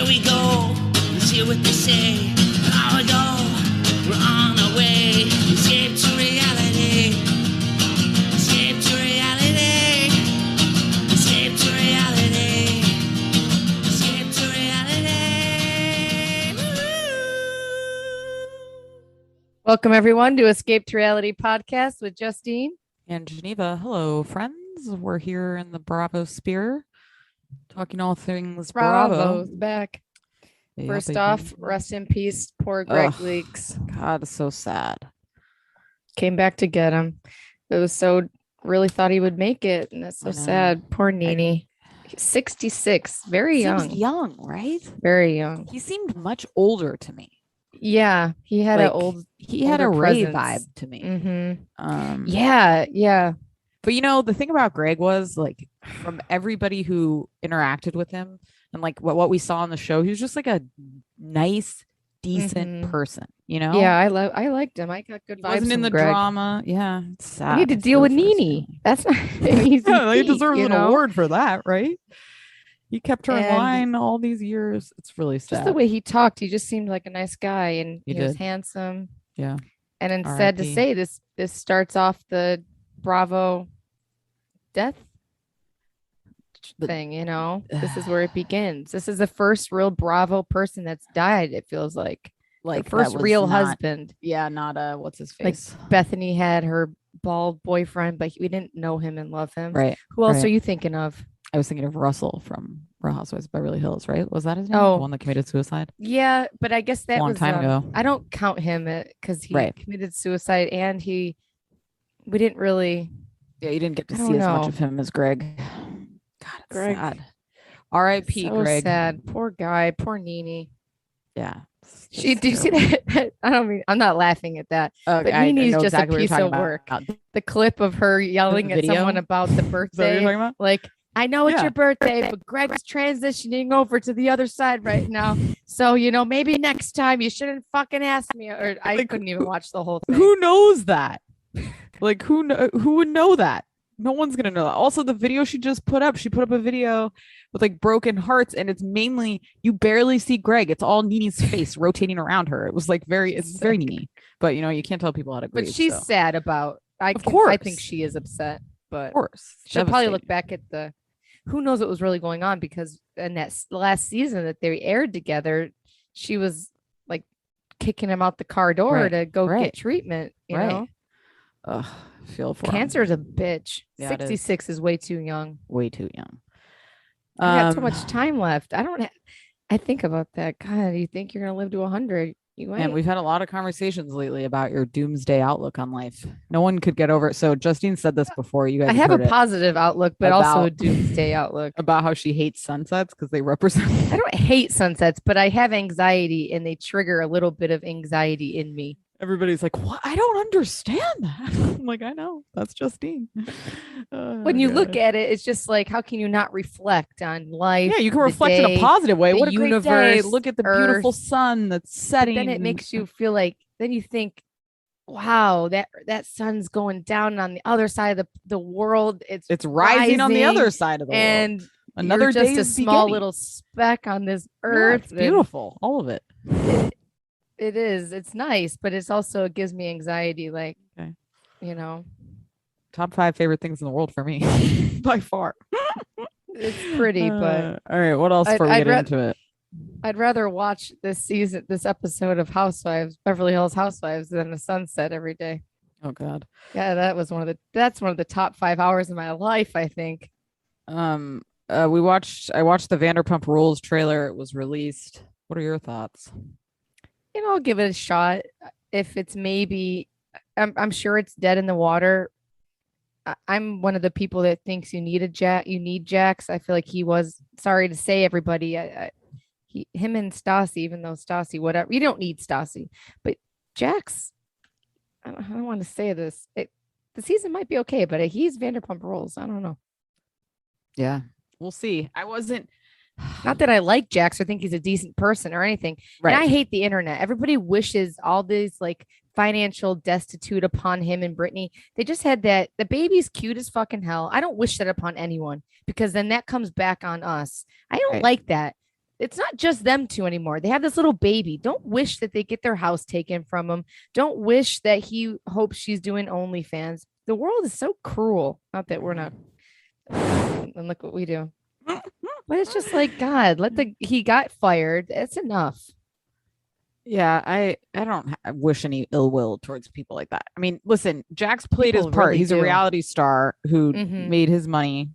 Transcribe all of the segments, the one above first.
Here we go. Let's hear what they say. An hour ago, we're on our way. Escape to reality. Escape to reality. Escape to reality. Escape to reality. Woo! Welcome everyone to Escape to Reality podcast with Justine and Geneva. Hello, friends. We're here in the Bravo Sphere, talking all things Bravo. Bravo's back. Yeah, First baby. off, rest in peace, poor Greg Leaks. God, it's so sad. Came back to get him. It was so really thought he would make it, and that's so sad. Poor Nene. 66, very Seems young. young, right? Very young. He seemed much older to me. Yeah, he had Like, he had a older Ray presence. vibe to me. Mm-hmm. Yeah. But the thing about Greg was, like, from everybody who interacted with him and like what we saw on the show, he was just like a nice, decent person, Yeah, I liked him. I got good vibes. Wasn't in from the Greg. drama. Yeah, it's sad. I need to deal with Nene. That's not easy. Yeah, he deserves an award for that, right? He kept her in line all these years. It's really sad. Just the way he talked, he just seemed like a nice guy, and he was handsome. Yeah. And then sad to say, this starts off the Bravo death thing. This is where it begins. This is the first real Bravo person that's died. It feels like the first real husband. Yeah, not what's his face. Like Bethany had her bald boyfriend, but we didn't know him and love him. Right. Who else are you thinking of? I was thinking of Russell from Real Housewives of Beverly Hills, right? Was that his name? Oh, the one that committed suicide? Yeah, but I guess that was a long time ago. I don't count him because he committed suicide, and we didn't really. Yeah, you didn't get to see as much of him as Greg. God, it's Greg. sad. R.I.P. So Greg. sad. Poor guy. Poor Nene. Yeah. Did you see that? I'm not laughing at that. But Nene's just a piece of work. The clip of her yelling at someone about the birthday. Is that what you're talking about? Like, I know it's your birthday, but Greg's transitioning over to the other side right now. So, maybe next time you shouldn't fucking ask me. Or I couldn't even watch the whole thing. Who knows that? Like, who would know that? No one's going to know that. Also, the video she just put up, a video with like broken hearts, and it's mainly, you barely see Greg. It's all Nene's face rotating around her. It was like it's very Nene, but you can't tell people how to grieve. But she's sad about, of course. I think she is upset, but of course. She'll probably look back at who knows what was really going on, because in that last season that they aired together, she was like kicking him out the car door to go get treatment, you know? Ugh, feel for Cancer is a bitch. Yeah, 66 is way too young. Way too young. You got so much time left. I think about that. God, you think you're gonna live to 100? You ain't. And we've had a lot of conversations lately about your doomsday outlook on life. No one could get over it. So Justine said this before. You guys, I have a positive outlook, but also a doomsday outlook about how she hates sunsets because they represent. I don't hate sunsets, but I have anxiety, and they trigger a little bit of anxiety in me. Everybody's like, "What? I don't understand that." I'm like, I know. That's Justine. When you look at it, it's just like, how can you not reflect on life? Yeah, you can reflect in a positive way. What a universe, great day. Look at the beautiful sun that's setting. Then it makes you feel like, then you think, wow, that sun's going down on the other side of the world. It's rising on the other side of the world. And another day, just a small beginning. little speck on this earth. Yeah, it's beautiful. All of it. It is. It's nice, but it's also, it gives me anxiety. Like, top 5 favorite things in the world for me by far. It's pretty, but all right. What else before we get into it? I'd rather watch this episode of Beverly Hills Housewives than the sunset every day. Oh God. Yeah, that's one of the top 5 hours of my life, I think. I watched the Vanderpump Rules trailer. It was released. What are your thoughts? I'll give it a shot. If it's maybe, I'm sure it's dead in the water. I'm one of the people that thinks you need Jax. I feel like he was, sorry to say, everybody, him and Stassi, even though Stassi, whatever, you don't need Stassi, but Jax, I don't want to say this. The season might be okay, but he's Vanderpump Rules. I don't know. Yeah, we'll see. I wasn't. Not that I like Jax or think he's a decent person or anything. Right. And I hate the internet. Everybody wishes all these like financial destitute upon him and Brittany. They just had that. The baby's cute as fucking hell. I don't wish that upon anyone, because then that comes back on us. I don't like that. it's not just them two anymore. They have this little baby. Don't wish that they get their house taken from him. Don't wish that he hopes she's doing OnlyFans. The world is so cruel. Not that we're not. And look what we do. But it's just like, God, he got fired. It's enough. Yeah, I don't wish any ill will towards people like that. I mean, listen, Jax played his People part. really He's a do. reality star who Mhm. made his money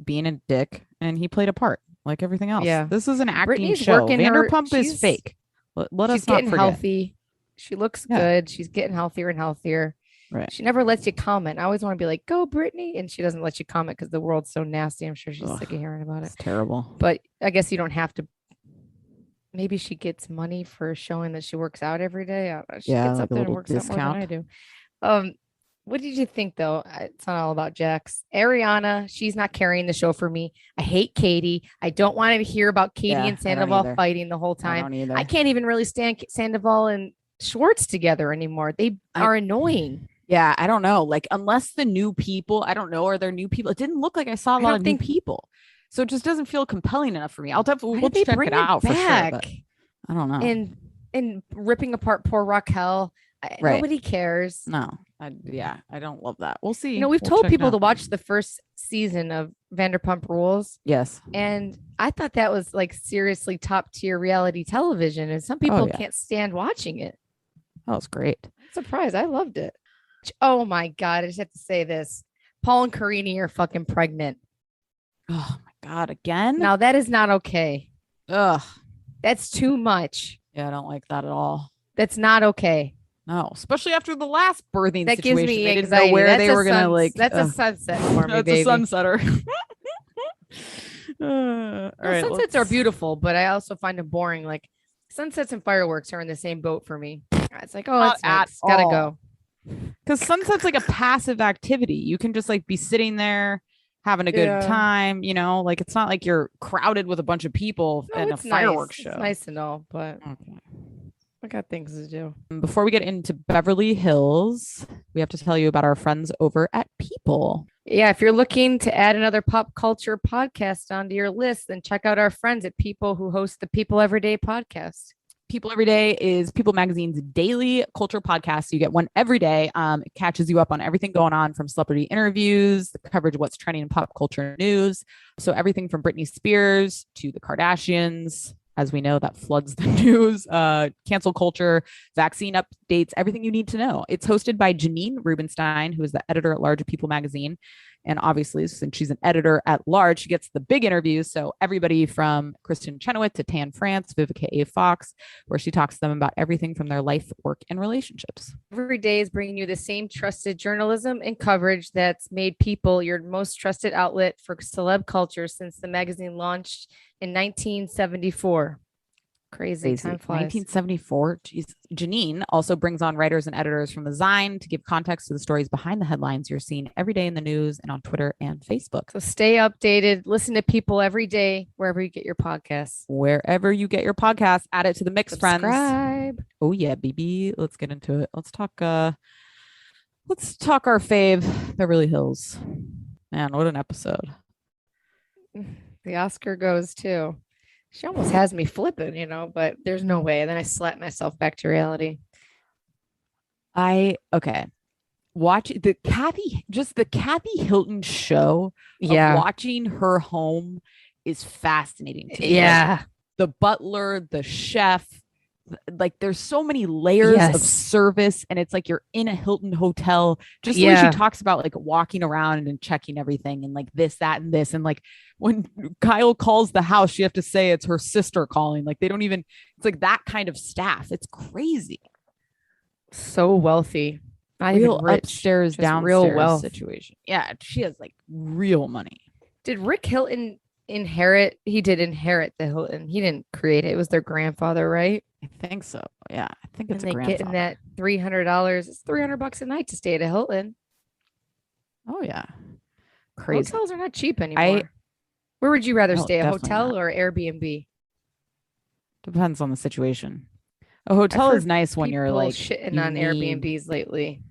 being a dick, and he played a part like everything else. Yeah. This is an acting Brittany's show. working her- Vanderpump is she's- fake. Let She's us not getting forget. healthy. She looks Yeah. good. She's getting healthier and healthier. Right. She never lets you comment. I always want to be like, go, Brittany. And she doesn't let you comment because the world's so nasty. I'm sure she's Ugh, sick of hearing about it. It's terrible. But I guess you don't have to. Maybe she gets money for showing that she works out every day. I don't know. She Yeah, gets like up a there and little works out more than I discount. do. What did you think though? It's not all about Jax. Ariana, she's not carrying the show for me. I hate Katie. I don't want to hear about Katie Yeah, and I don't Sandoval either. fighting the whole I time. don't either. I can't even really stand Sandoval and Schwartz together anymore. They are annoying. Yeah, I don't know. Like, unless the new people, I don't know, are there new people? It didn't look like I saw a I lot don't of new think- people. So it just doesn't feel compelling enough for me. I'll definitely Why we'll did they check bring it out for sure. But I don't know. and ripping apart poor Raquel. Right. Nobody cares. No, I don't love that. We'll see. We've We'll told check it people to out. watch the first season of Vanderpump Rules, Yes. and I thought that was like seriously top tier reality television, and some people yeah. can't stand watching it. That was great. I'm surprised. I loved it. Oh my God. I just have to say this. Paul and Karine are fucking pregnant. Oh my God, again? Now that is not okay. Ugh. That's too much. Yeah, I don't like that at all. That's not okay. No, especially after the last birthing That gives situation. me They anxiety. didn't know where That's they a were gonna suns- That's a sunset for me, That's baby. a sunsetter. All No, right, sunsets are beautiful, but I also find them boring. Like sunsets and fireworks are in the same boat for me. It's like, oh, Not that's nice. at Gotta all. go. Because sunset's like a passive activity. You can just like be sitting there having a good Yeah. time, like it's not like you're crowded with a bunch of people No, in a it's fireworks nice. show. It's nice and all, but Okay. I got things to do. Before we get into Beverly Hills, we have to tell you about our friends over at People. Yeah, if you're looking to add another pop culture podcast onto your list, then check out our friends at People who host the People Everyday podcast. People Every Day is People Magazine's daily culture podcast. You get one every day. It catches you up on everything going on, from celebrity interviews, the coverage of what's trending in pop culture news. So everything from Britney Spears to the Kardashians, as we know, that floods the news, cancel culture, vaccine updates, everything you need to know. It's hosted by Janine Rubenstein, who is the editor at large of People Magazine. And obviously, since she's an editor at large, she gets the big interviews. So everybody from Kristen Chenoweth to Tan France, Vivica A. Fox, where she talks to them about everything from their life, work, and relationships. Every day is bringing you the same trusted journalism and coverage that's made People your most trusted outlet for celeb culture since the magazine launched in 1974. Crazy. Time flies. 1974. Jeez. Janine also brings on writers and editors from the Zine to give context to the stories behind the headlines you're seeing every day in the news and on Twitter and Facebook. So stay updated. Listen to People every day, wherever you get your podcasts. Wherever you get your podcast, add it to the mix, friends. Subscribe. Oh yeah, baby. Let's get into it. Let's talk our fave, Beverly Hills. Man, what an episode. The Oscar goes too. She almost has me flipping, but there's no way. And then I slap myself back to reality. Watch the Kathy Hilton show of watching her home is fascinating to me. Like, the butler, the chef, like there's so many layers of service, and it's like you're in a Hilton hotel. Just the way she talks about like walking around and checking everything and like this, that, and this. And like when Kyle calls the house, you have to say it's her sister calling. Like they don't even, it's like that kind of staff. It's crazy. So wealthy. Not Real even rich, upstairs, just downstairs real wealth situation. Yeah, she has like real money. Did Rick Hilton inherit? He did inherit the Hilton. He didn't create it. It was their grandfather, right? I think so. Yeah, I think it's and a they grandfather. getting that $300. It's $300 a night to stay at a Hilton. Oh yeah, crazy. Hotels are not cheap anymore. Where would you rather No, stay, a definitely hotel not. or Airbnb? Depends on the situation. A hotel heard is nice when you're People like shitting you on need- Airbnbs lately.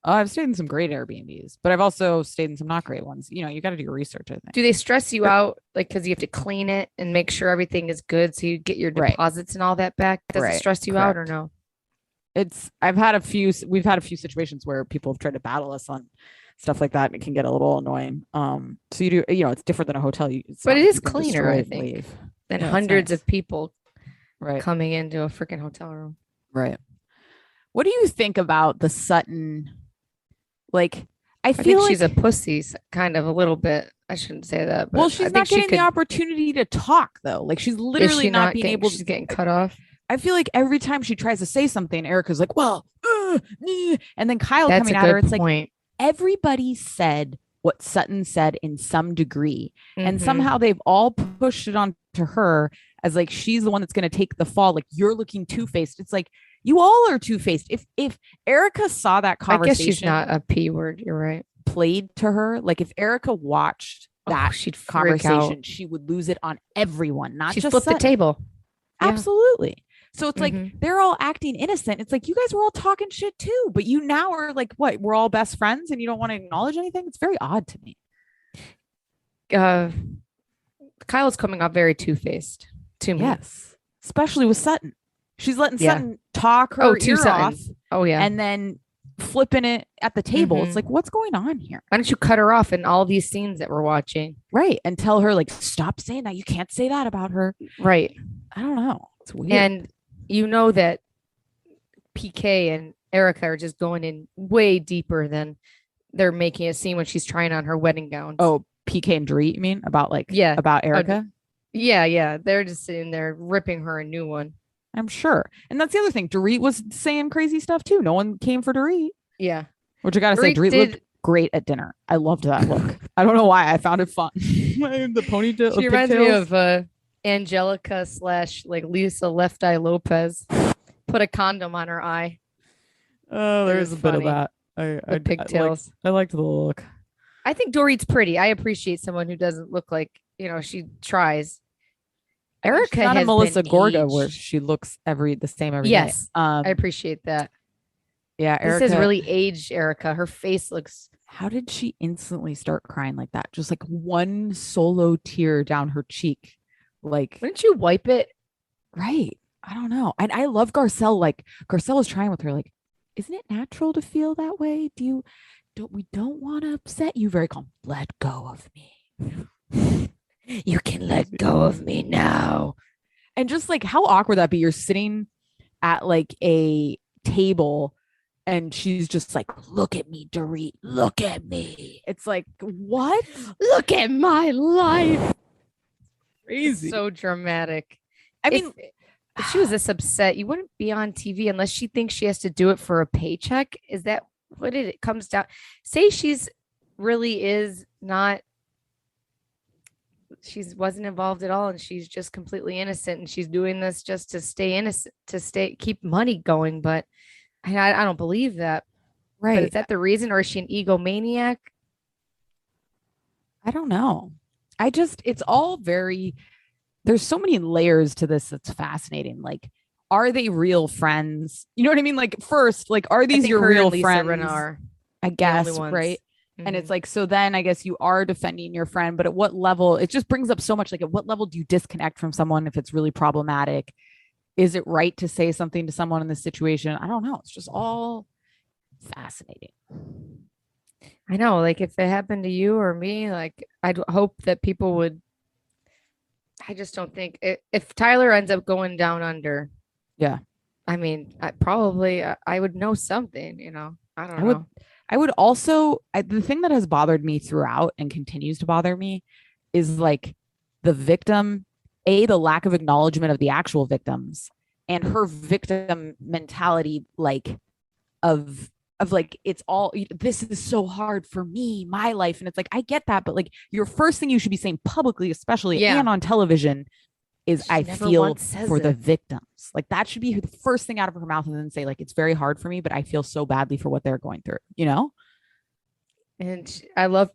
Oh, I've stayed in some great Airbnbs, but I've also stayed in some not great ones. You know, you got to do your research, I think. Do they stress you out like because you have to clean it and make sure everything is good so you get your Right. deposits and all that back? Does it Right. stress you out or Correct. no? We've had a few situations where people have tried to battle us on stuff like that, and it can get a little annoying. So you do, it's different than a hotel. But it is cleaner, I think, than Yeah, it's hundreds nice. of people Right. coming into a freaking hotel room. Right. What do you think about the Sutton? Like, I I feel think like she's a pussy, kind of a little bit. I shouldn't say that. But well, I she's think not she getting could, the opportunity to talk though. Like, she's is literally she not being getting, able she's to. getting cut off. I feel like every time she tries to say something, Erica's like, well, and then Kyle That's coming a at her, good it's like point. everybody said what Sutton said in some degree, and Mhm. somehow they've all pushed it on to her as like she's the one that's going to take the fall. Like, you're looking two-faced. It's like you all are two-faced. If Erica saw that I conversation, guess she's not a P word. You're right. played to her, like if Erica watched that she'd freak conversation, out. she would lose it on everyone, not She'd just flip the Sutton. table. Yeah. Absolutely. So it's Mhm. like they're all acting innocent. It's like you guys were all talking shit too, but you now are like, what? We're all best friends, and you don't want to acknowledge anything. It's very odd to me. Kyle's coming off very two-faced to me. Yes, especially with Sutton. She's letting Yeah. Sutton talk her to ear Sutton. off, Oh yeah. and then flipping it at the table. It's Mhm. like, what's going on here? Why don't you cut her off in all these scenes that we're watching? Right, and tell her like, stop saying that. You can't say that about her. Right. I don't know. It's weird. And you know that PK and Erica are just going in way deeper than they're making it seem when she's trying on her wedding gowns. Oh, PK and Dorit, you mean about like Yeah. about Erica? Yeah. They're just sitting there ripping her a new one. I'm sure. And that's the other thing. Dorit was saying crazy stuff too. No one came for Dorit. Yeah. Which I gotta say, Dorit looked great at dinner. I loved that look. I don't know why. I found it fun. The ponytail. She reminds me of Angelica / like Lisa Left Eye Lopez. Put a condom on her eye. Oh, there's a bit of funny. that. With pigtails. I liked the look. I think Dorit's pretty. I appreciate someone who doesn't look like, she tries. Erica She's not a has Melissa been Gorga aged. where she looks the same every day. Yes, I appreciate that. Yeah, Erica. This has really aged Erica. Her face looks. How did she instantly start crying like that? Just like one solo tear down her cheek. Like, Wouldn't you wipe it? right. I don't know. And I love Garcelle. Like, Garcelle was trying with her, like, isn't it natural to feel that way? We don't want to upset you. Very calm. Let go of me. You can let go of me now. And just like how awkward that be. You're sitting at like a table and she's just like, look at me, Dorit. Look at me. It's like, what? Look at my life. Crazy. So dramatic. I mean, if she was this upset, you wouldn't be on TV unless she thinks she has to do it for a paycheck. Is that what it comes down? Say she's really is not. She wasn't involved at all, and she's just completely innocent, and she's doing this just to stay innocent, keep money going. But I don't believe that. right. But is that the reason, or is she an egomaniac? I don't know. It's all very, there's so many layers to this that's fascinating. Like, are they real friends? You know what I mean? Like, first, like, are these your real friends? Are I guess, right? And it's like, so then I guess you are defending your friend, but at what level? It just brings up so much. Like, at what level do you disconnect from someone if it's really problematic? Is it right to say something to someone in this situation? I don't know. It's just all fascinating. I know, like if it happened to you or me, like I'd hope that people would. I just don't think if Tyler ends up going down under. Yeah. I mean, I would know something, I don't know. I would also, the thing that has bothered me throughout and continues to bother me is like the victim, the lack of acknowledgement of the actual victims and her victim mentality, like of like, it's all, this is so hard for me, my life. And it's like, I get that, but like your first thing you should be saying publicly, especially and on television, is I feel for the victims. Like that should be the first thing out of her mouth, and then say like, it's very hard for me, but I feel so badly for what they're going through, And I love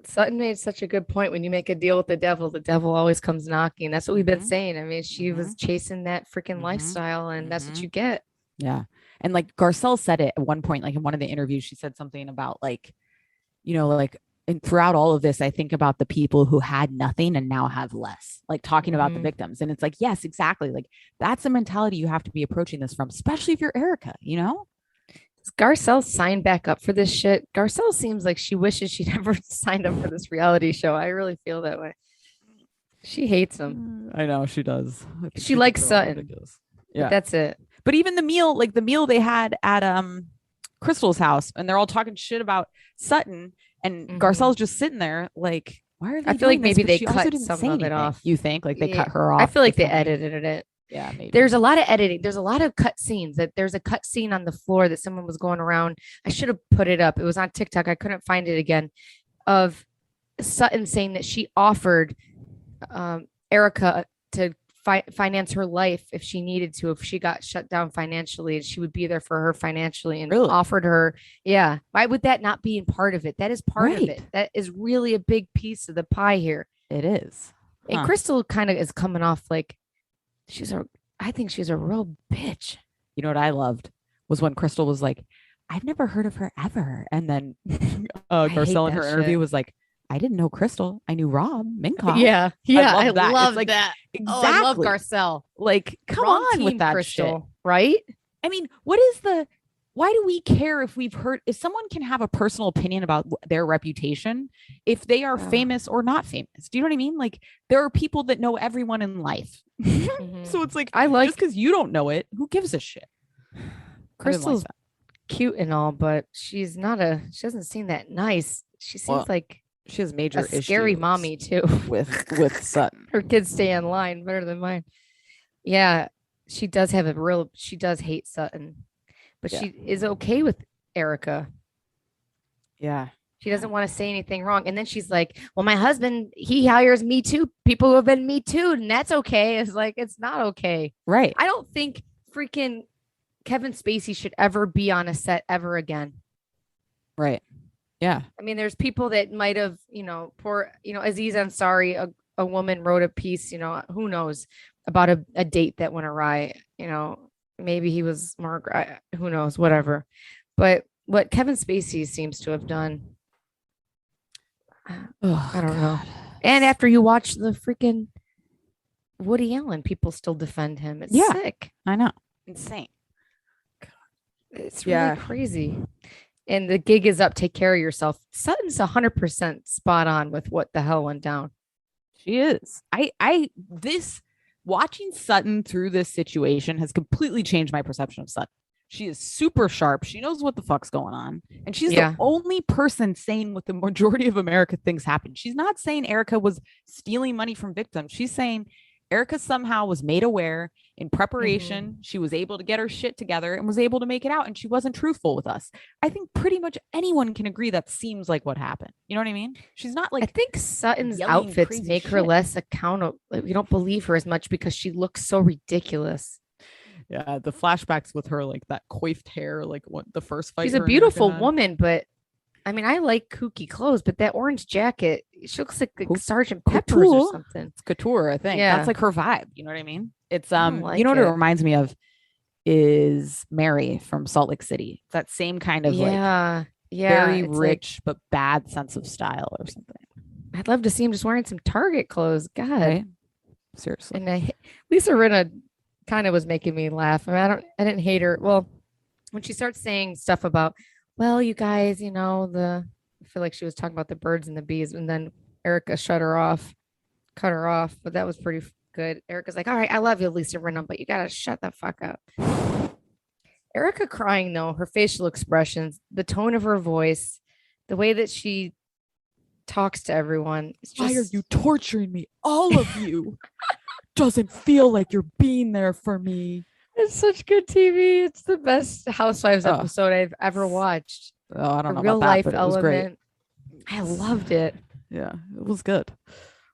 Sutton made such a good point. When you make a deal with the devil always comes knocking. That's what we've been saying. I mean, she was chasing that freaking lifestyle, and that's what you get. Yeah. And like Garcelle said it at one point, like in one of the interviews, she said something about like, you know, like, and throughout all of this, I think about the people who had nothing and now have less, like talking about the victims. And it's like, yes, exactly. Like that's the mentality you have to be approaching this from, especially if you're Erica, you know? Does Garcelle sign back up for this shit? Garcelle seems like she wishes she'd never signed up for this reality show. I really feel that way. She hates him. I know she does. She likes Sutton. Yeah, that's it. But even the meal they had at Crystal's house, and they're all talking shit about Sutton, and Garcelle's just sitting there like, why are they? I feel like maybe they cut some of it off. You think like they cut her off? I feel like they edited it. Yeah, maybe. There's a lot of editing. There's a lot of cut scenes. There's a cut scene on the floor that someone was going around. I should have put it up. It was on TikTok. I couldn't find it again. Of Sutton saying that she offered Erica to finance her life if she needed to, if she got shut down financially, and she would be there for her financially, and offered her. Yeah. Why would that not be in part of it? That is part of it. That is really a big piece of the pie here. It is. And Crystal kind of is coming off like I think she's a real bitch. You know what I loved was when Crystal was like, I've never heard of her ever. And then Garcelle in her interview was like, I didn't know Crystal. I knew Rob Minkoff. Yeah. I love like, that. Exactly. Oh, I love Garcelle. Like, come on with that Crystal, shit. Right? I mean, why do we care if someone can have a personal opinion about their reputation, if they are famous or not famous? Do you know what I mean? Like, there are people that know everyone in life. So it's like, just because you don't know it, who gives a shit? Crystal's cute and all, but she doesn't seem that nice. She seems like she has major issues. Scary mommy too with Sutton. Her kids stay in line better than mine. Yeah, she does hate Sutton, but she is okay with Erica. Yeah. She doesn't want to say anything wrong. And then she's like, well, my husband, he hires Me Too, people who have been Me Too, and that's okay. It's like, it's not okay. Right. I don't think freaking Kevin Spacey should ever be on a set ever again. Yeah. I mean, there's people that might have, Aziz Ansari, a woman wrote a piece, who knows, about a date that went awry. Maybe he was more, who knows, whatever. But what Kevin Spacey seems to have done, I don't know. And after you watch the freaking Woody Allen, people still defend him. It's sick. I know. Insane. It's really crazy. And the gig is up. Take care of yourself. Sutton's 100% spot on with what the hell went down. She is. Watching Sutton through this situation has completely changed my perception of Sutton. She is super sharp. She knows what the fuck's going on. And she's the only person saying what the majority of America thinks happened. She's not saying Erica was stealing money from victims. She's saying Erica somehow was made aware in preparation. She was able to get her shit together and was able to make it out. And she wasn't truthful with us. I think pretty much anyone can agree that seems like what happened. You know what I mean? She's not like, I think Sutton's outfits make her less accountable. Like, we don't believe her as much because she looks so ridiculous. Yeah. The flashbacks with her, like that coiffed hair, like what the first fight. She's a beautiful woman, but I mean, I like kooky clothes, but that orange jacket, she looks like Sergeant Pepper's or something. It's couture, I think. Yeah. That's like her vibe. You know what I mean? It's you know what it reminds me of is Mary from Salt Lake City. It's that same kind of very rich but bad sense of style or something. I'd love to see him just wearing some Target clothes. God, right? Seriously. And Lisa Rinna kind of was making me laugh. I mean, I didn't hate her. Well, when she starts saying stuff about, well, you guys, I feel like she was talking about the birds and the bees, and then Erica cut her off, but that was pretty good. Erica's like, all right, I love you, Lisa Rinna, but you got to shut the fuck up. Erica crying, though, her facial expressions, the tone of her voice, the way that she talks to everyone. Why are you torturing me? All of you. Doesn't feel like you're being there for me. It's such good TV. It's the best Housewives episode I've ever watched. Oh, I don't know real about life that, but element. It was great. I loved it. Yeah, it was good.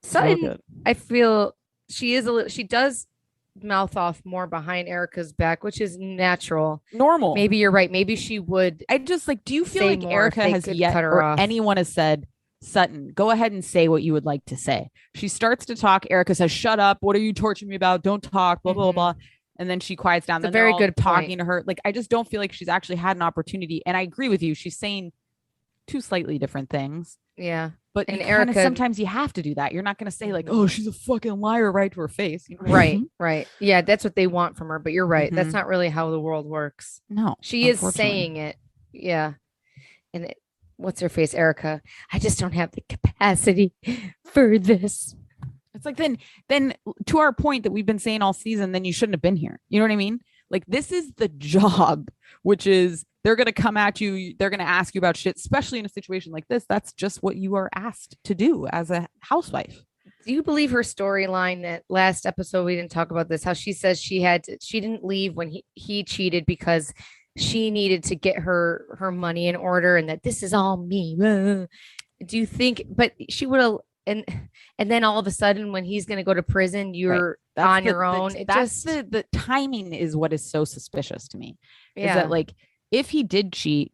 Sutton, I feel she does mouth off more behind Erica's back, which is normal. Maybe you're right. Maybe she would. I just do you feel like Erica has yet or off? Anyone has said, Sutton, go ahead and say what you would like to say. She starts to talk. Erica says, shut up. What are you torturing me about? Don't talk, blah, blah, blah. And then she quiets down. It's a Then they're very all good talking point. to her. Like, I just don't feel like she's actually had an opportunity. And I agree with you. She's saying two slightly different things. Yeah. But And Erica, Erica- sometimes you have to do that. You're not going to say like, oh, she's a fucking liar right to her face. You know what I Right. mean? Right. Yeah. That's what they want from her. But you're right. That's Mhm. not really how the world works. No, She is unfortunately. saying it. Yeah. And what's her face? Erica. I just don't have the capacity for this. It's like, then to our point that we've been saying all season, then you shouldn't have been here. You know what I mean? Like, this is the job, which is they're going to come at you. They're going to ask you about shit, especially in a situation like this. That's just what you are asked to do as a housewife. Do you believe her storyline that last episode we didn't talk about this? How she says she didn't leave when he cheated because she needed to get her money in order, and that this is all me. Do you think? But she would have, and then all of a sudden when he's going to go to prison, you're on your own. The timing is what is so suspicious to me. Yeah. Is that like, if he did cheat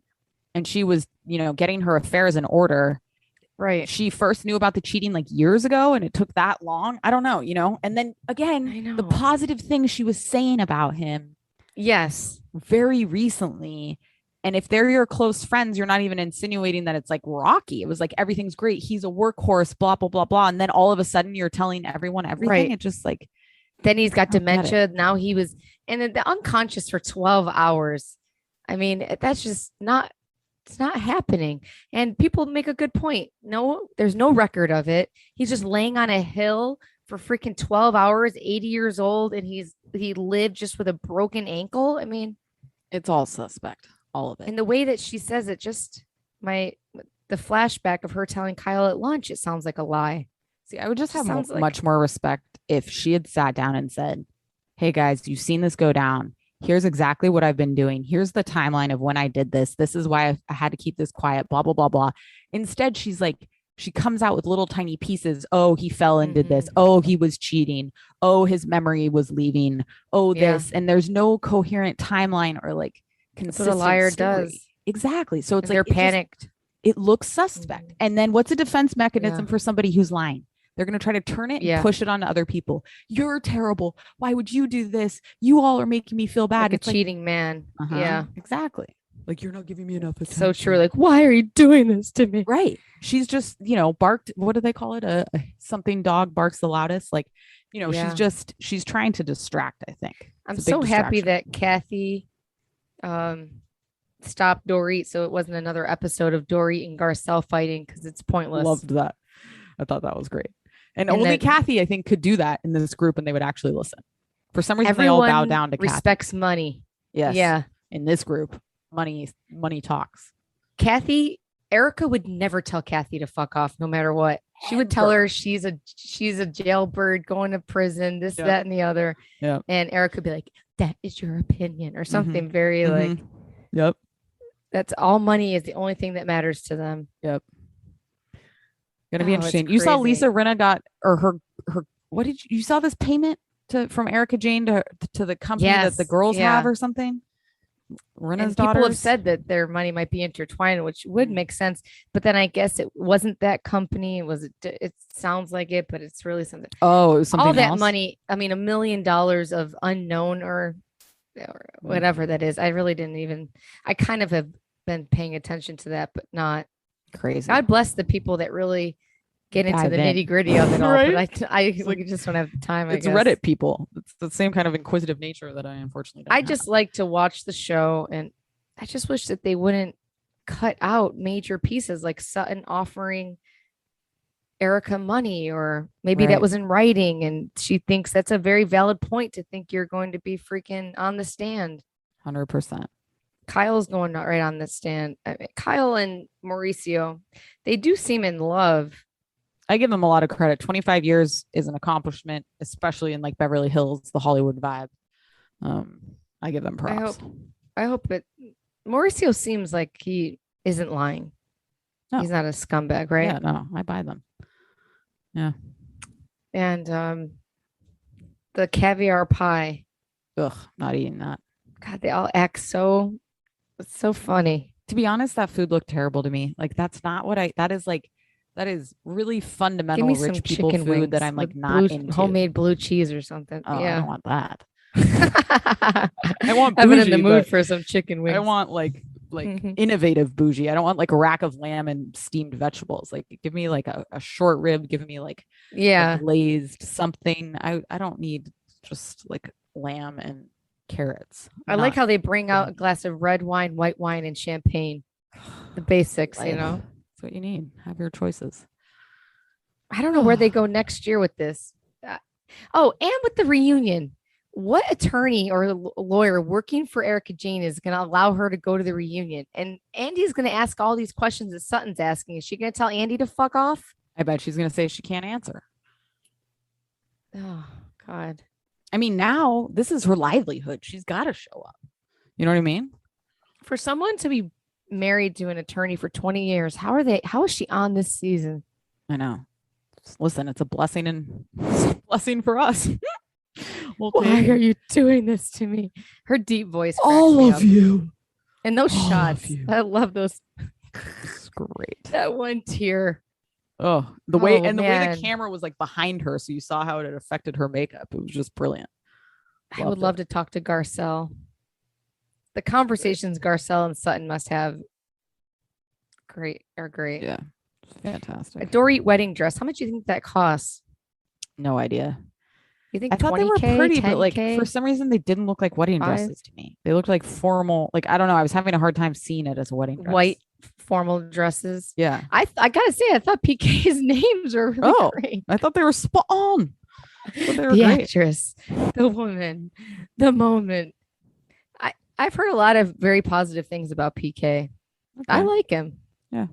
and she was, getting her affairs in order, right? She first knew about the cheating like years ago and it took that long. I don't know, and then again, the positive things she was saying about him. Yes. Very recently. And if they're your close friends, you're not even insinuating that it's like rocky. It was like, everything's great. He's a workhorse, blah, blah, blah, blah. And then all of a sudden you're telling everyone everything. Right. It just like, then he's got dementia. Now he was, and then the unconscious for 12 hours. I mean, that's just it's not happening. And people make a good point. No, there's no record of it. He's just laying on a hill for freaking 12 hours, 80 years old. And he lived just with a broken ankle. I mean, it's all suspect, all of it. And the way that she says it, just the flashback of her telling Kyle at lunch, it sounds like a lie. See, I would just have much more respect if she had sat down and said, hey guys, you've seen this go down. Here's exactly what I've been doing. Here's the timeline of when I did this. This is why I had to keep this quiet, blah, blah, blah, blah. Instead, she's like, she comes out with little tiny pieces. Oh, he fell and did this. Oh, he was cheating. Oh, his memory was leaving. Oh, this. And there's no coherent timeline or like consistent. That's what a liar story. does. Exactly. So it's they're like panicked. It looks suspect. And then what's a defense mechanism for somebody who's lying? They're going to try to turn it and push it on to other people. You're terrible. Why would you do this? You all are making me feel bad. Like it's a cheating man. Yeah, exactly. Like, you're not giving me enough attention. So true. Like, why are you doing this to me? Right. She's just, barked. What do they call it? A something dog barks the loudest. Like, she's trying to distract, I think. I'm so happy that Kathy stopped Dorit, so it wasn't another episode of Dorit and Garcelle fighting, because it's pointless. Loved that. I thought that was great. And only Kathy, I think, could do that in this group, and they would actually listen. For some reason, they all bow down to Kathy. Respects money. Yes. Yeah. In this group, money talks. Kathy, Erica would never tell Kathy to fuck off, no matter what. She would tell her she's a jailbird going to prison, this, that, and the other. Yeah. And Erica would be like, that is your opinion, or something very like. Yep. That's all. Money is the only thing that matters to them. Yep. Gonna be interesting. You saw Lisa Rinna got, or her what did you saw this payment from Erica Jane to the company that the girls have or something? Rinna's daughter. People have said that their money might be intertwined, which would make sense. But then I guess it wasn't that company. It sounds like it, but it's really something. Oh, it was something all that else? money. I mean, $1 million of unknown or whatever that is. I really didn't even. I kind of have been paying attention to that, but not crazy. God bless the people that really get into the nitty gritty of it all. Right? But I just don't have the time. It's Reddit people. It's the same kind of inquisitive nature that I unfortunately don't have. just like to watch the show, and I just wish that they wouldn't cut out major pieces like Sutton offering Erica money, or maybe that was in writing and she thinks that's a very valid point to think you're going to be freaking on the stand. 100%. Kyle's going right on the stand. I mean, Kyle and Mauricio, they do seem in love. I give them a lot of credit. 25 years is an accomplishment, especially in like Beverly Hills, the Hollywood vibe. I give them props. I hope that Mauricio seems like he isn't lying. No. He's not a scumbag, right? Yeah, no, I buy them. Yeah. And the caviar pie. Ugh, not eating that. God, they all act it's so funny. To be honest, that food looked terrible to me. Like, that's not what that is really fundamental rich people food that I'm like not into. Homemade blue cheese or something. Oh, yeah. I don't want that. I want I'm in the bougie, mood but for some chicken wings. I want like Mhm. innovative bougie. I don't want like a rack of lamb and steamed vegetables. Like give me like a short rib, give me like a Yeah, glazed something. I don't need just like lamb and carrots. I like Not how they bring out a feeling glass of red wine, white wine, and champagne. The basics, life. know. That's what you need. Have your choices. I don't know where they go next year with this. Oh, and with the reunion, what attorney or lawyer working for Erica Jane is going to allow her to go to the reunion? And Andy's going to ask all these questions that Sutton's asking. Is she going to tell Andy to fuck off? I bet she's gonna say she can't answer. Oh, God. I mean, now this is her livelihood. She's got to show up. You know what I mean? For someone to be married to an attorney for 20 years, how is she on this season? I know. Listen, it's a blessing and blessing for us. Why are you doing this to me? Her deep voice. all of you? And those all shots. of you. I love those. It's great. That one tear. Oh, the way Oh, the way man. the camera was like behind her, so you saw how it had affected her makeup. It was just brilliant. I would Loved love it. to talk to Garcelle. The conversations Garcelle and Sutton must have are great. Yeah, it's A fantastic. Dorit wedding dress. How much do you think that costs? No idea. You think I thought they 20K, were pretty, but like 10K? for some reason they didn't look like wedding Five? dresses to me. They looked like formal. Like I don't know. I was having a hard time seeing it as a wedding dress. White formal dresses. Yeah. I gotta say, I thought PK's names were really Oh, great. I thought they were spot on. I thought they were The great. actress, the woman, the moment. I've heard a lot of very positive things about PK. I Okay. like him. All right.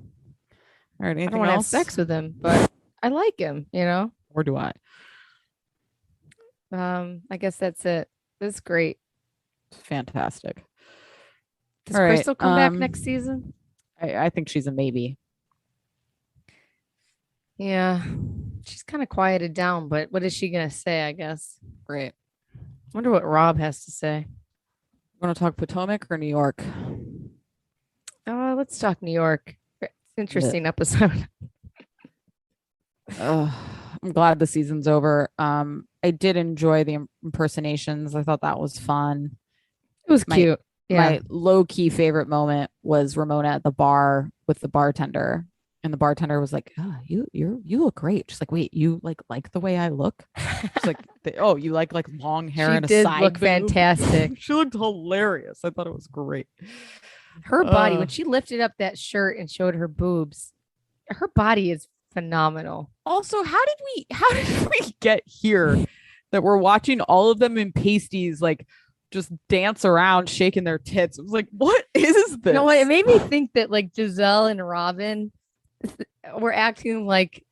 I Anything don't want to have else? sex with him, but I like him, Or do I? I guess that's it. It's great. Fantastic. Does All right, Crystal come back next season? I think she's a maybe. Yeah. She's kind of quieted down, but what is she gonna say, I guess? Great. Wonder what Rob has to say. Want to talk Potomac or New York? Let's talk New York. It's an interesting episode. I'm glad the season's over. I did enjoy the impersonations. I thought that was fun. It was cute. Yeah. My low-key favorite moment was Ramona at the bar with the bartender. And the bartender was like, "Oh, you look great." She's like, "Wait, you like the way I look?" She's like, "Oh, you like long hair She and a did side look boob?" fantastic. She looked hilarious. I thought it was great. Her body, when she lifted up that shirt and showed her boobs, her body is phenomenal. Also, how did we get here that we're watching all of them in pasties like just dance around shaking their tits? It was like, what is this? You know what? It made me think that like Giselle and Robin were acting like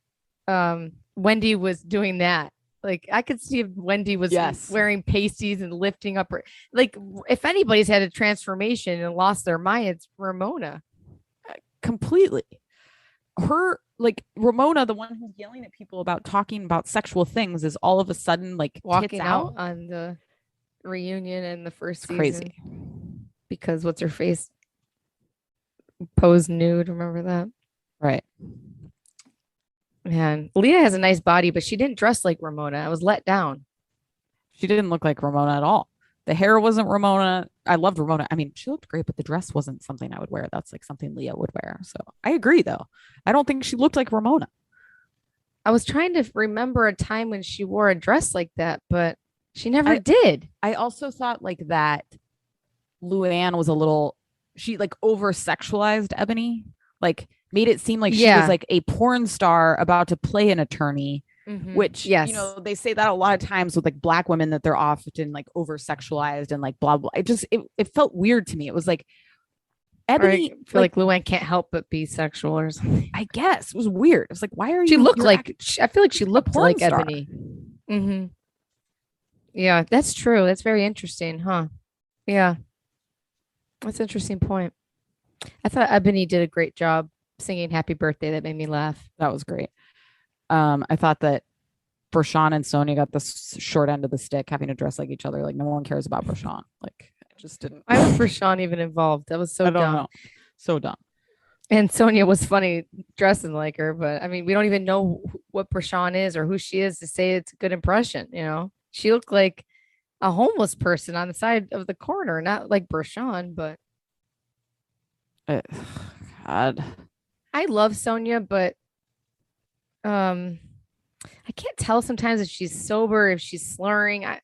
Wendy was doing that. Like I could see if Wendy was wearing pasties and lifting up her, like if anybody's had a transformation and lost their mind, it's Ramona. Completely. Her, like Ramona, the one who's yelling at people about talking about sexual things, is all of a sudden like Walking tits out on the reunion in the first season. Crazy. Because what's her face posed nude, remember that? Right. Man, Leah has a nice body, but she didn't dress like Ramona. I was let down. She didn't look like Ramona at all. The hair wasn't Ramona. I loved Ramona. I mean, she looked great, but the dress wasn't something I would wear. That's like something Leah would wear. So I agree, though. I don't think she looked like Ramona. I was trying to remember a time when she wore a dress like that, but she never did. I also thought like that Luann was a little, she like over sexualized Ebony, like made it seem like she was like a porn star about to play an attorney. Which, you know, they say that a lot of times with like Black women, that they're often like over sexualized and like blah, blah. It felt weird to me. It was like Ebony, I feel like Luann can't help but be sexual or something. I guess it was weird. It was like, why are you? She looked like, I feel like she looked like star. Ebony. Yeah, that's true. That's very interesting, huh? Yeah. That's an interesting point. I thought Ebony did a great job singing Happy Birthday. That made me laugh. That was great. I thought that Brashawn and Sonia got the short end of the stick, having to dress like each other. Like no one cares about Brashawn. Like I just didn't. Why was Brashawn even involved? That was so dumb. Don't know. So dumb. And Sonia was funny dressing like her, but I mean, we don't even know what Brashawn is or who she is to say it's a good impression. You know, she looked like a homeless person on the side of the corner, not like Bershawn, but God. I love Sonia, but I can't tell sometimes if she's sober, if she's slurring. I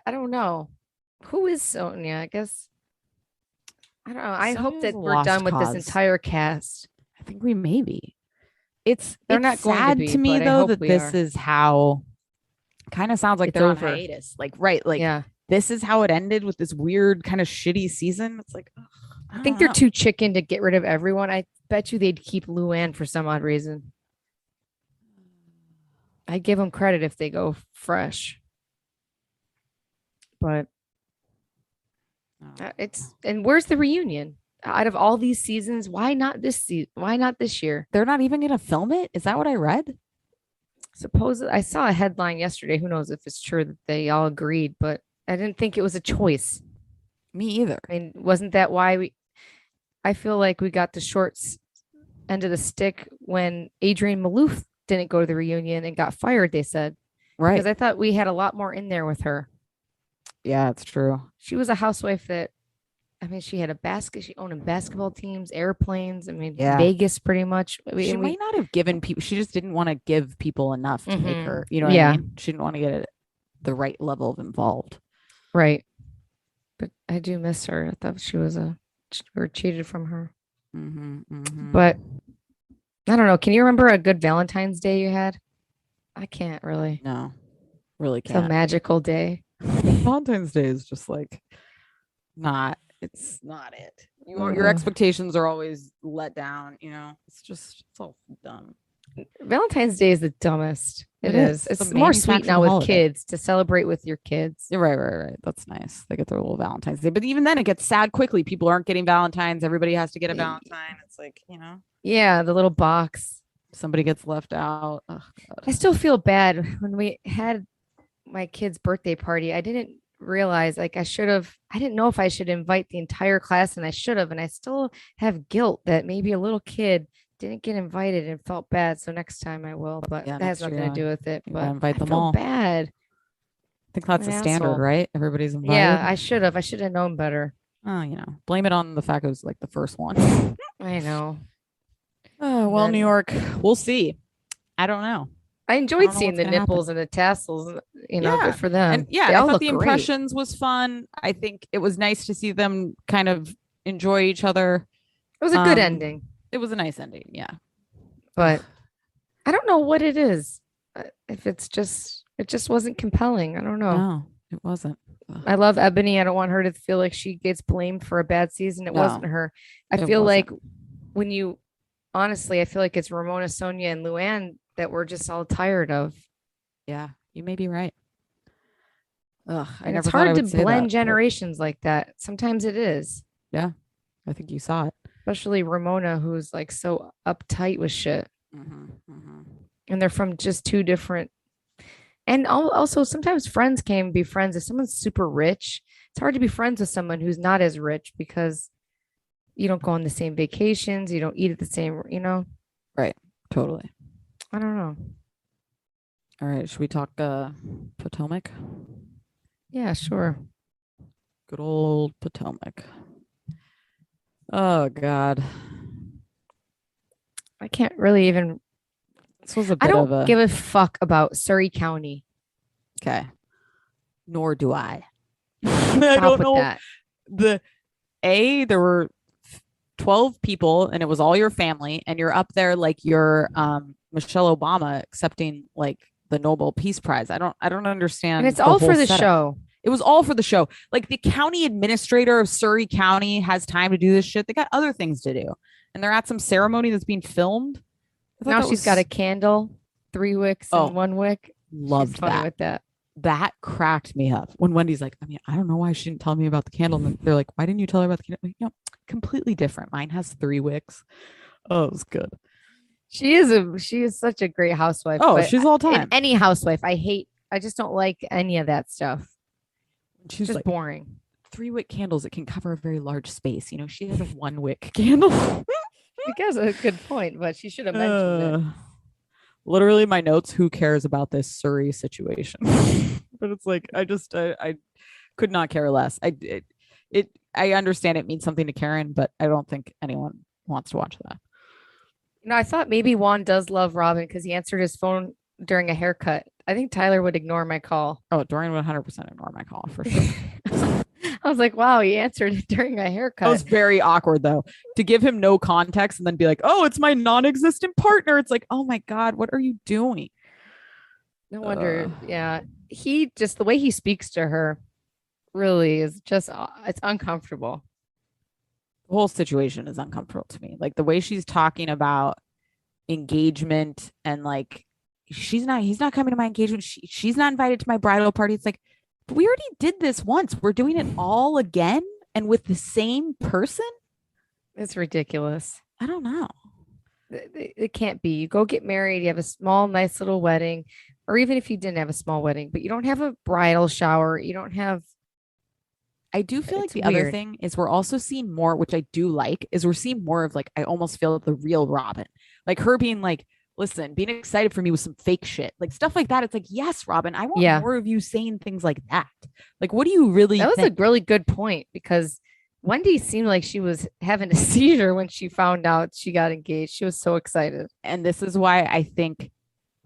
don't know. Who is Sonia? I guess I don't know. I hope Sonia's that a we're lost done with this cause. entire cast. I think we may be. It's They're not going to sad be, to me but I though hope that we this are. is how kind of sounds like It's they're over. on hiatus. Like right, like Yeah. this is how it ended with this weird kind of shitty season. It's like I think they're too chicken to get rid of everyone. I bet you they'd keep Luann for some odd reason. I give them credit if they go fresh. But and where's the reunion? Out of all these seasons, why not this season? Why not this year? They're not even gonna film it. Is that what I read? Suppose I saw a headline yesterday. Who knows if it's true that they all agreed, but I didn't think it was a choice. Me either. I mean, wasn't that why I feel like we got the short end of the stick when Adrienne Maloof didn't go to the reunion and got fired, they said. Right. Because I thought we had a lot more in there with her. Yeah, it's true. She was a housewife that, I mean, she had she owned basketball teams, airplanes. I mean, Yeah. Vegas pretty much. She might not have given people, she just didn't want to give people enough to make her, you know what Yeah. I mean? She didn't want to get it the right level of involved. Right. But I do miss her. I thought we were cheated from her. But I don't know. Can you remember a good Valentine's Day you had? I can't really. No, really It's a can't. magical day. Valentine's Day is just like it's not it. Your expectations are always let down, you know. It's all dumb. Valentine's Day is the dumbest. It It is. is. It's It's a more sweet now manufactured with holiday. kids to celebrate with your kids. Yeah, right. That's nice. They get their little Valentine's Day. But even then it gets sad quickly. People aren't getting Valentines. Everybody has to get a Valentine. It's like, you know, Yeah, the little box. somebody gets left out. Oh, God. I still feel bad when we had my kid's birthday party. I didn't realize I didn't know if I should invite the entire class, and I should have. And I still have guilt that maybe a little kid didn't get invited and felt bad. So next time I will, but Yeah, that has next nothing year, to do with it. you But gotta invite I them feel all. bad. I think that's An a standard, asshole. right? Everybody's invited. Yeah, I should have. I should have known better. Oh, you know, blame it on the fact it was like the first one. I know. Oh, well, then- New York, we'll see. I don't know. I enjoyed don't know seeing what's the gonna happen. nipples and the tassels. You know, Yeah. good for them. And yeah, They I all thought look the great. impressions was fun. I think it was nice to see them kind of enjoy each other. It was a good ending, It was a nice ending. Yeah. but I don't know what it is. If it just wasn't compelling. I don't know. No, it wasn't. Ugh. I love Ebony. I don't want her to feel like she gets blamed for a bad season. It No, wasn't her. I it feel like wasn't. honestly, I feel like it's Ramona, Sonia, and Luann that we're just all tired of. Yeah, you may be right. Ugh, I And never it's thought I hard would to say blend that, but generations like that. Sometimes it is, I think you saw it. especially Ramona, who's like so uptight with shit. Mm-hmm. And they're from just two different. And also, sometimes friends can be friends. If someone's super rich, it's hard to be friends with someone who's not as rich because you don't go on the same vacations, you don't eat at the same, you know. Totally. I don't know. All right, should we talk Potomac? Yeah, sure. Good old Potomac. Oh God, I can't really even. this was a I bit of don't a give a fuck about Surrey County. okay. Nor do I. Stop I don't with know. that. There were 12 people and it was all your family, and you're up there like you're Michelle Obama accepting like the Nobel Peace Prize. I don't understand. And it's the all whole for the setup. show. It was all for the show. Like the county administrator of Surrey County has time to do this shit. They got other things to do. And they're at some ceremony that's being filmed. I thought Now that she's got a candle, 3 wicks Oh, and 1 wick. loved She's funny that. with that. That cracked me up when Wendy's like, I mean, I don't know why she didn't tell me about the candle. And they're like, why didn't you tell her about the candle? Like, no, completely different. Mine has 3 wicks. Oh, it was good. She is such a great housewife. Oh, but she's all time. in any housewife. I just don't like any of that stuff. She's Just like, boring. 3 wick candles. It can cover a very large space. You know, she has a 1 wick candle. I guess a good point, but she should have mentioned it. literally my notes, who cares about this Surrey situation? But it's like, I could not care less. I understand it means something to Karen, but I don't think anyone wants to watch that. I thought maybe Juan does love Robin because he answered his phone during a haircut. I think Tyler would ignore my call. Oh, Dorian would 100% ignore my call for sure. I was like, wow, he answered it during a haircut. It was very awkward though, to give him no context and then be like, oh, it's my non-existent partner. It's like, oh my God, what are you doing? No wonder. Yeah. He just, the way he speaks to her really is just, it's uncomfortable. The whole situation is uncomfortable to me. Like the way she's talking about engagement and like, he's not coming to my engagement. She's not invited to my bridal party. It's like, but we already did this once. We're doing it all again and with the same person. It's ridiculous. I don't know. It can't be. You go get married. You have a small, nice little wedding, or even if you didn't have a small wedding, but you don't have a bridal shower. You don't have. I do feel like It's the other weird. thing is we're also seeing more, which I do like, is we're seeing more of like, I almost feel the real Robin, like her being like, listen, being excited for me with some fake shit, like stuff like that. It's like, yes, Robin, I want Yeah. more of you saying things like that. Like, what do you really That was think? a really good point because Wendy seemed like she was having a seizure when she found out she got engaged. She was so excited. And this is why I think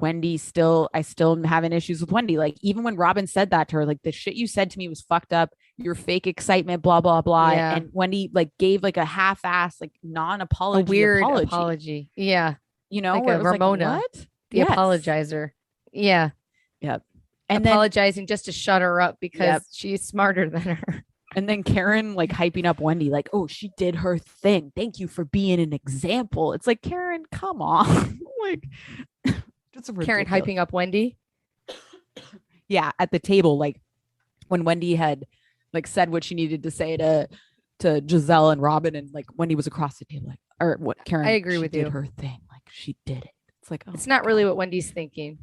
I still am having issues with Wendy. Like, even when Robin said that to her, like, the shit you said to me was fucked up. Your fake excitement, blah, blah, blah. Yeah. And Wendy like gave like a half-ass, like non-apology A weird apology. apology. Yeah. You know, Like where a it was Ramona. like, what? The Yes. apologizer. Yeah. Yep. And then Apologizing just to shut her up because Yep. she's smarter than her. And then Karen like hyping up Wendy, like, oh, she did her thing. Thank you for being an example. It's like, Karen, come on. Like, just Karen ridiculous. hyping up Wendy. Yeah, at the table, like when Wendy had like said what she needed to say to Giselle and Robin, and like Wendy was across the table, like, or what Karen, I agree she with did you. her thing. Like she did it. It's like, oh, It's not really what Wendy's thinking.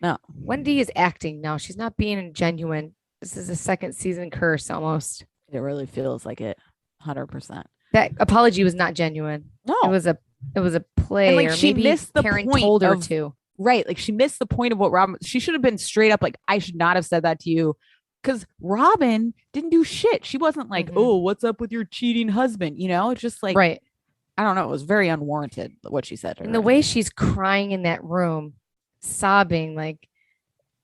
no. Wendy is acting now. She's not being genuine. This is a second season curse almost. It really feels like it 100%. That apology was not genuine. No. It was a play, like, or she maybe missed the Karen point told her of- to. Right. Like she missed the point of what Robin, she should have been straight up like, I should not have said that to you. Because Robin didn't do shit. She wasn't like, Mhm. oh, what's up with your cheating husband? You know, it's just like, Right. I don't know. It was very unwarranted what she said to And her. the way she's crying in that room, sobbing, like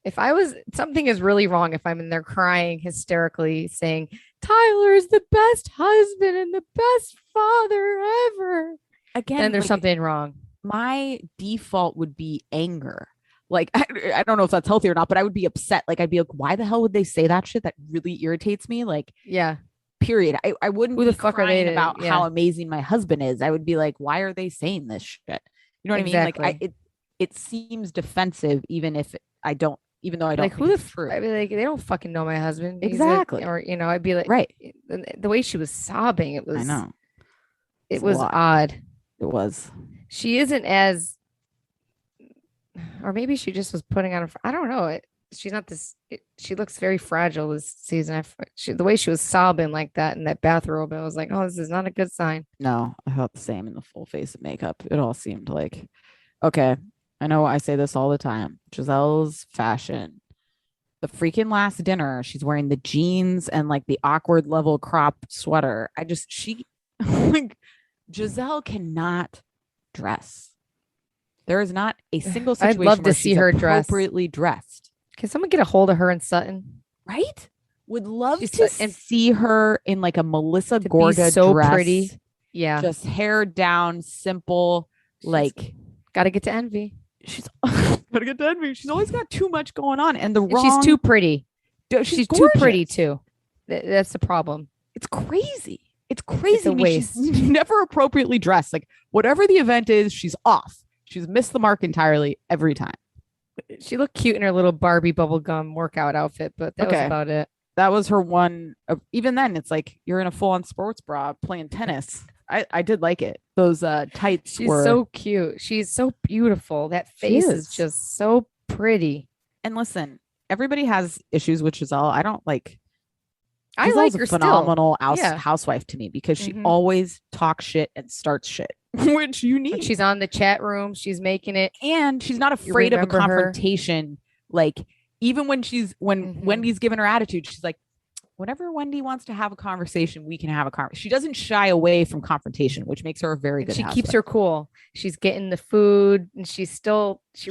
if I was, something is really wrong if I'm in there crying hysterically saying, Tyler is the best husband and the best father ever. Again, And there's like, something wrong. my default would be anger. Like, I don't know if that's healthy or not, but I would be upset. Like, I'd be like, why the hell would they say that shit? That really irritates me. Like, Yeah. period. I wouldn't Who be the fuck are they crying to- about yeah. how amazing my husband is. I would be like, why are they saying this shit? You know what I mean? Like, Exactly. it seems defensive, even though I don't Like who think the it's true. I'd be like, they don't fucking know my husband. He's Exactly. or I'd be like, Right. The way she was sobbing, it was. I know. It It's a was lot. odd. It was. She isn't as, or maybe she just was putting on. I don't know. She's not this. She looks very fragile this season. The way she was sobbing like that in that bathrobe, I was like, oh, this is not a good sign. No, I felt the same in the full face of makeup. It all seemed like, okay, I know I say this all the time. Giselle's fashion. The freaking last dinner, she's wearing the jeans and like the awkward level crop sweater. Like Giselle cannot dress. There is not a single I'd situation love to where see she's her dress. appropriately dressed. Can someone get a hold of her in Sutton? Right? Would love She's to so- and- see her in like a Melissa To be Gorga so dress. pretty. Yeah. Just hair down, simple, like Got to get to Envy. she's gotta get to Envy. She's always got too much going on, and And she's too pretty. She's too pretty gorgeous. too. That's the problem. It's crazy. It's crazy. a to me. She's waste. never appropriately dressed. Like whatever the event is, she's off. She's missed the mark entirely every time. She looked cute in her little Barbie bubblegum workout outfit, but that was Okay. about it. That was her one. Even then, it's like you're in a full-on sports bra playing tennis. I did like it. Those tights She's were so cute. She's so beautiful. That She face is. is just so pretty. And listen, everybody has issues with Giselle. I don't like. I Giselle's like her a phenomenal Yeah. housewife to me because she Mhm. always talks shit and starts shit. which you need. When she's on the chat room, she's making it. And she's not afraid of a remember her. confrontation. Like even when Wendy's giving her attitude, she's like, whenever Wendy wants to have a conversation, we can have a conversation. She doesn't shy away from confrontation, which makes her a very good She housewife. keeps her cool. She's getting the food, and she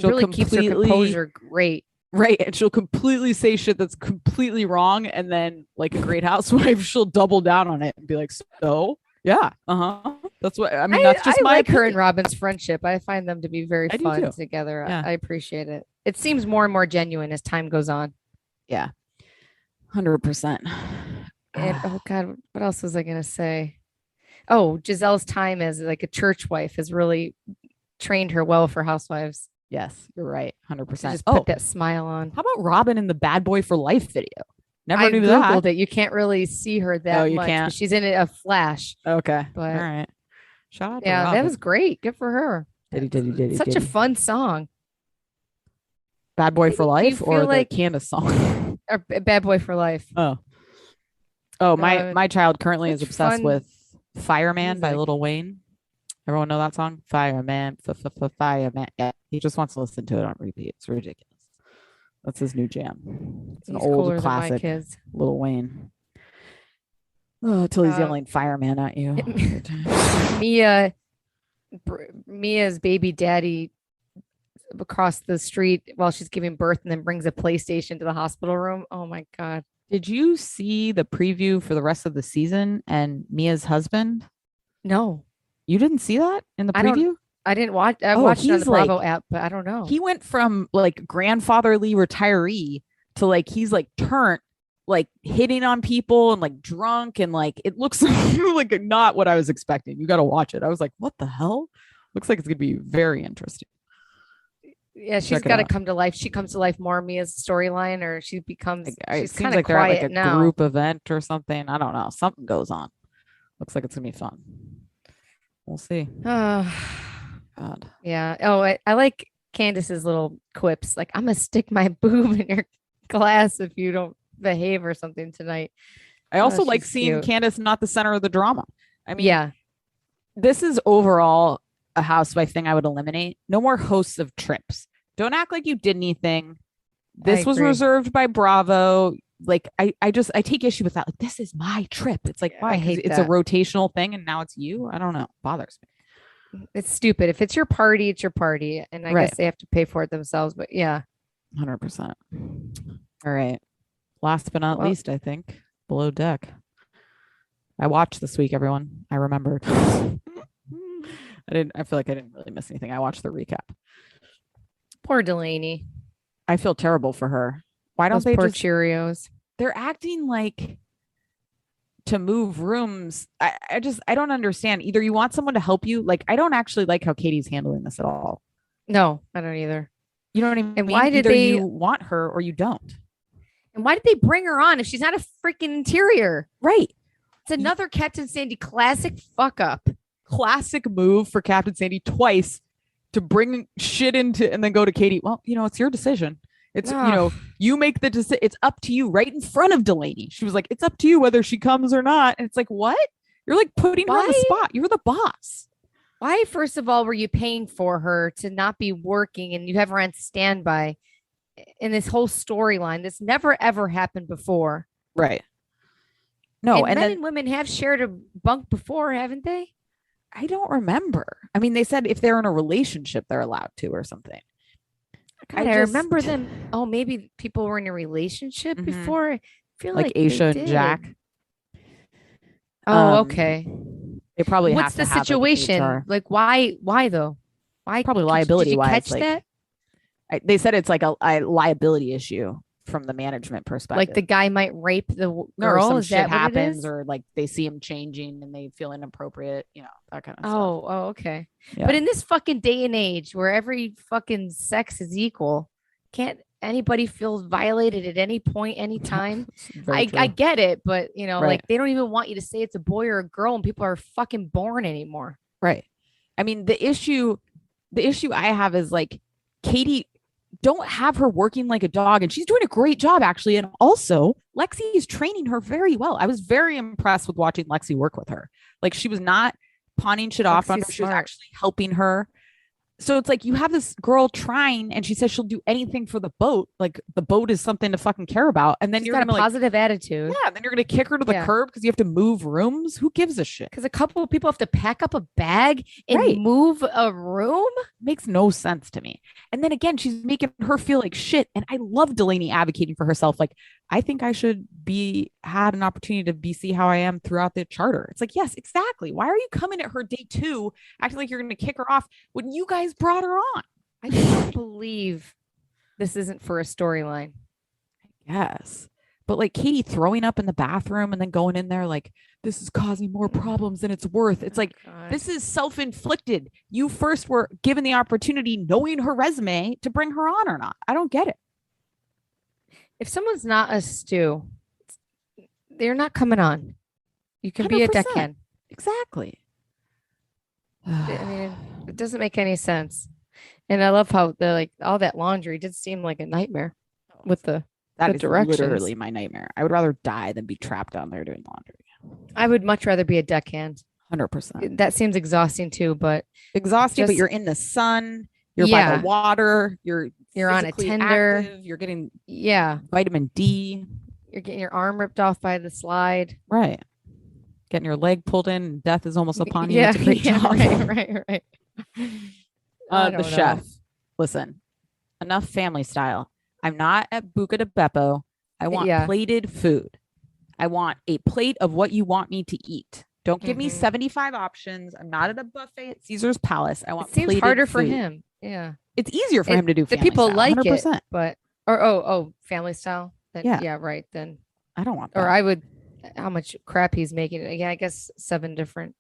really keeps her composure great. Right. And she'll completely say shit that's completely wrong. And then like a great housewife, she'll double down on it and be like, so yeah. That's what I mean. That's just my like her opinion. and Robin's friendship. I find them to be very I do fun too. together. Yeah. I appreciate it. It seems more and more genuine as time goes on. Yeah. 100%. And oh God, what else was I gonna say? Oh, Giselle's time as like a church wife has really trained her well for housewives. Yes, you're right. 100%. Just put that smile on. How about Robin in the Bad Boy for Life video? Never I knew Googled that. it. You can't really see her that you much. can't? But she's in it a flash. Okay. But all right. Shout out to yeah, Robin. that was great. Good for her. Such a fun song. Bad Boy for Life or the like Candace song? Or Bad Boy for Life. Oh, my child currently is such obsessed fun with Fireman by music. Lil Wayne. Everyone know that song? Fireman, Fireman. Yeah, he just wants to listen to it on repeat. It's ridiculous. That's his new jam. It's an He's old cooler than my classic. kids. Lil Wayne. Oh, till he's yelling fireman at you. Mia's baby daddy across the street while she's giving birth and then brings a PlayStation to the hospital room. Oh my God. Did you see the preview for the rest of the season and Mia's husband? No. You didn't see that in the preview? I didn't watch. I watched it on the like, Bravo app, but I don't know. He went from like grandfatherly retiree to like he's like turned like hitting on people and like drunk and like it looks like not what I was expecting. You got to watch it. I was like, what the hell? Looks like it's gonna be very interesting. Yeah, she's got to come to life. She comes to life more. Mia's storyline, or she becomes. She's kind of like they're at quiet like a now. group event or something. I don't know. Something goes on. Looks like it's gonna be fun. We'll see. Oh, God. Yeah. Oh, I like Candace's little quips. Like, I'm gonna stick my boob in your glass if you don't behave or something tonight. I also like she's seeing cute. Candace not the center of the drama. I mean, Yeah. This is overall a housewife thing I would eliminate. No more hosts of trips. Don't act like you did anything. This was agree. reserved by Bravo. Like I take issue with that. Like, this is my trip. It's like, why? I hate It's that. a rotational thing and now it's you. I don't know. It bothers me. It's stupid. If it's your party, it's your party. And I Right. guess they have to pay for it themselves. But yeah. 100%. All right. Last but not least, I think Below Deck. I watched this week, everyone. I remembered. I feel like I didn't really miss anything. I watched the recap. Poor Delaney. I feel terrible for her. Why don't Those they poor just Cheerios? they're acting like to move rooms. I don't understand. Either you want someone to help you. Like, I don't actually like how Katie's handling this at all. No, I don't either. You know what I mean? And why did Either they- you want her or you don't. And why did they bring her on if she's not a freaking interior? Right. It's another Captain Sandy classic fuck up. Classic move for Captain Sandy twice to bring shit into and then go to Katie. Well, it's your decision. It's, you make the decision. It's up to you right in front of Delaney. She was like, it's up to you whether she comes or not. And it's like, what? You're like putting her on the spot. You're the boss. Why, first of all, were you paying for her to not be working and you have her on standby in this whole storyline? This never, ever happened before. Right. No, and men then, and women have shared a bunk before, haven't they? I don't remember. I mean, they said if they're in a relationship, they're allowed to or something. God, I remember them. Oh, maybe people were in a relationship before. I feel like Aisha they and Jack. did. Oh, okay. They probably What's have to the have, situation? HR. Like, why though? Why? Probably Did liability you wise. catch like, that? They said it's like a liability issue from the management perspective. Like the guy might rape the or girl. some Is shit that what it happens, is? or like they see him changing and they feel inappropriate. That kind of stuff. Oh, okay. Yeah. But in this fucking day and age where every fucking sex is equal, can't anybody feel violated at any point, any time? I get it, but Right. like they don't even want you to say it's a boy or a girl, and people are fucking born anymore. Right. I mean, the issue I have is like Katie, don't have her working like a dog, and she's doing a great job actually. And also Lexi is training her very well. I was very impressed with watching Lexi work with her. Like, she was not pawning shit off on her. She was actually helping her. So it's like you have this girl trying and she says she'll do anything for the boat. Like the boat is something to fucking care about. And then She's you're got gonna a positive attitude. Yeah, then you're gonna kick her to the curb because you have to move rooms. Who gives a shit? Because a couple of people have to pack up a bag and move a room. Makes no sense to me. And then again, she's making her feel like shit. And I love Delaney advocating for herself. Like, I think I should had an opportunity to see how I am throughout the charter. It's like, yes, exactly. Why are you coming at her day 2 acting like you're going to kick her off when you guys brought her on? I can't believe this isn't for a storyline. Yes. But like Katie throwing up in the bathroom and then going in there like, this is causing more problems than it's worth. It's like, this is self-inflicted. You first were given the opportunity, knowing her resume, to bring her on or not. I don't get it. If someone's not a stew, they're not coming on. You can 100%. Be a deckhand. Exactly. I mean, it doesn't make any sense. And I love how all that laundry did seem like a nightmare with the directions. Literally my nightmare. I would rather die than be trapped down there doing laundry. I would much rather be a deckhand. 100%. That seems exhausting too, but but you're in the sun. You're by the water. You're on a tender. Active, you're getting vitamin D. You're getting your arm ripped off by the slide. Right. Getting your leg pulled in. And death is almost upon you. It's a great job. Right. The chef. Listen, enough family style. I'm not at Buca de Beppo. I want plated food. I want a plate of what you want me to eat. Don't give me 75 options. I'm not at a buffet at Caesar's Palace. I want. It seems harder for him. Yeah, it's easier for him to do. The people style, like 100%. it, but family style. Then, right. Then I don't want that. Or I would. How much crap he's making? Yeah, I guess 7 different.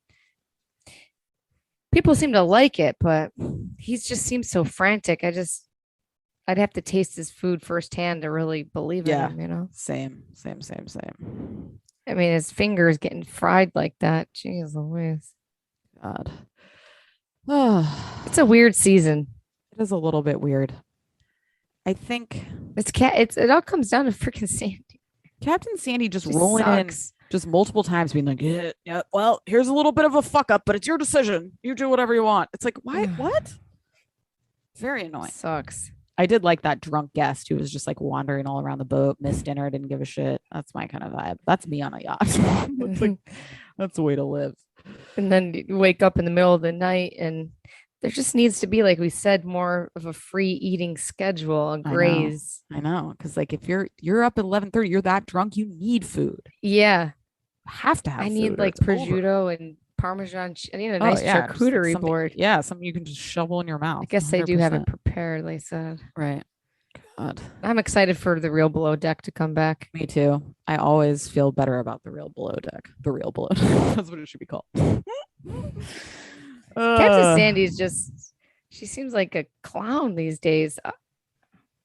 People seem to like it, but he just seems so frantic. I'd have to taste his food firsthand to really believe in him, you know? Same. I mean, his fingers getting fried like that. Jeez Louise. God. It's a weird season. It is a little bit weird. I think it all comes down to freaking Sandy. Captain Sandy just rolling in just multiple times being like, yeah, well, here's a little bit of a fuck up, but it's your decision. You do whatever you want. It's like, why? What? Very annoying. Sucks. I did like that drunk guest who was just like wandering all around the boat, missed dinner, didn't give a shit. That's my kind of vibe. That's me on a yacht. That's the way to live. And then you wake up in the middle of the night and there just needs to be, like we said, more of a free eating schedule, a graze. I know. Because like if you're up at 11:30, you're that drunk, you need food. Yeah. You have to have I food need like prosciutto and Parmesan. I need a nice charcuterie board. Yeah, something you can just shovel in your mouth. I guess 100%. They do have it prepared, they said. Right. God. I'm excited for the Real Below Deck to come back. Me too. I always feel better about the Real Below Deck. The Real Below Deck. That's what it should be called. Captain Sandy's she seems like a clown these days.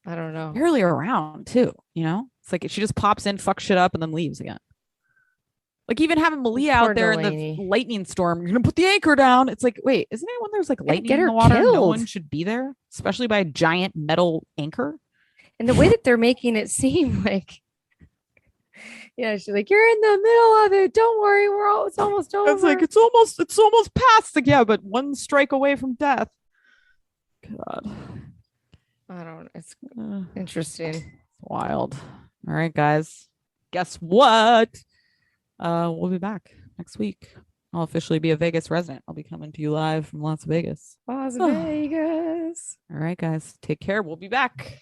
I don't know. Barely around too, you know? It's like she just pops in, fucks shit up, and then leaves again. Like even having Malia out there in the lightning storm, you're gonna put the anchor down. It's like, wait, isn't it when there's like lightning in the water? Killed. No one should be there, especially by a giant metal anchor. And the way that they're making it seem like, she's like, you're in the middle of it. Don't worry, it's almost over. It's like it's almost past. Like, yeah, but one strike away from death. God, I don't. It's interesting. Wild. All right, guys. Guess what? We'll be back next week. I'll officially be a Vegas resident. I'll be coming to you live from Las Vegas. Las Vegas. All right, guys. Take care. We'll be back.